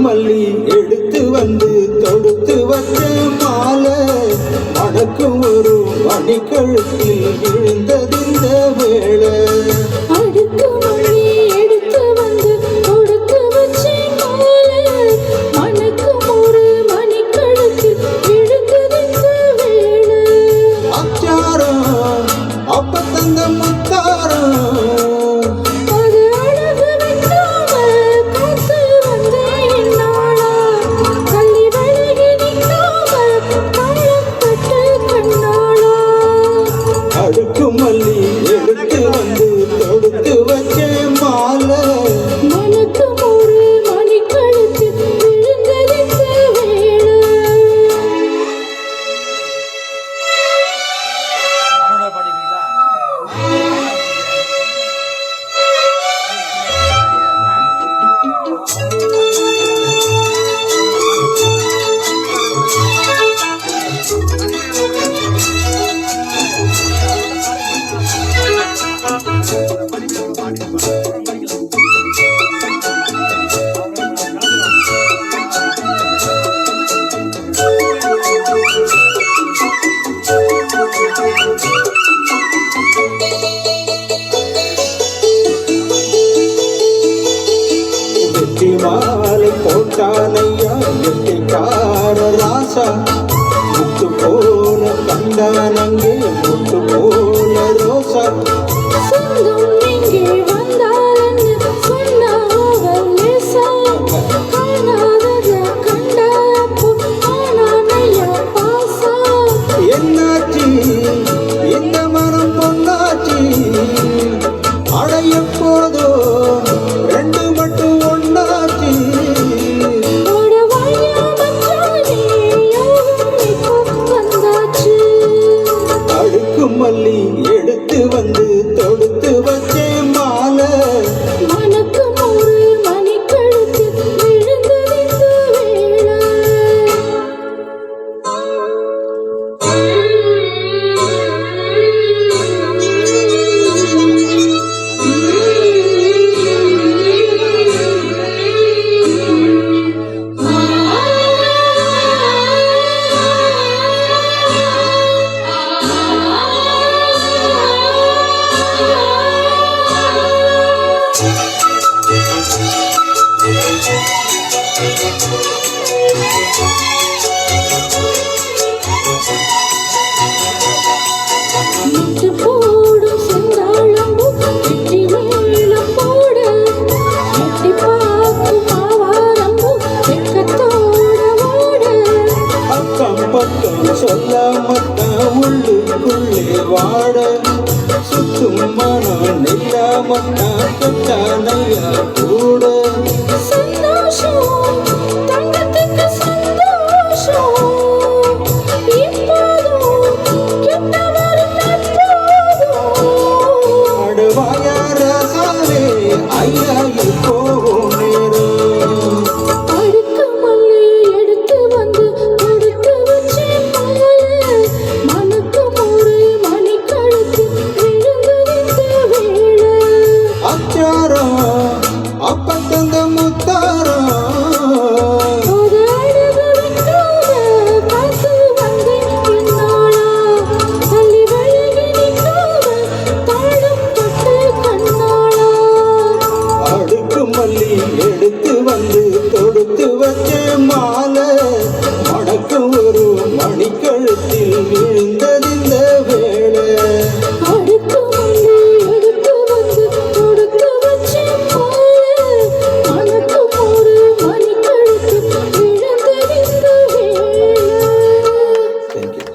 மல்லி எடுத்து வந்து தொடுத்து வச்ச மாலை மணக்கும் ஒரு மணிக்கழுத்தில் விழுந்ததிந்த வேளை அச்சாரம் அப்ப தந்த முத்தாரம் மல்லி எடுத்து வந்து தொடுத்து வச்ச மாலை மனக்கும் ஒரு மணிக்கழுத்து விழுந்ததிந்த வேளை. மாலை போட்டானையா எட்டிக்கார ராசா முத்து போல கண்டானங்கே முத்து போல ரோசா என்னாச்சு இந்த மனம் பொன்னாச்சு அடைய போதோ ரெண்டு மட்டும் ஒன்னாச்சு அடுக்கு மல்லி எடுத்து வந்து தொடுத்து வச்சே மாலை மனக்கும் ஒரு மணிக்கழுத்து விழுந்ததிந்த வேளை. முட்டு போடும் செந்தாழம்பு வெட்டி மேளம் போட எட்டி பார்க்கும் ஆவாரம்பு வெக்கத்தோட ஓட அக்கம் பக்கம் சொல்லாமத்தான் உள்ளுக்குள்ளே வாட சுத்தும் மனம் நில்லாமத்தான் கட்டானையா கூட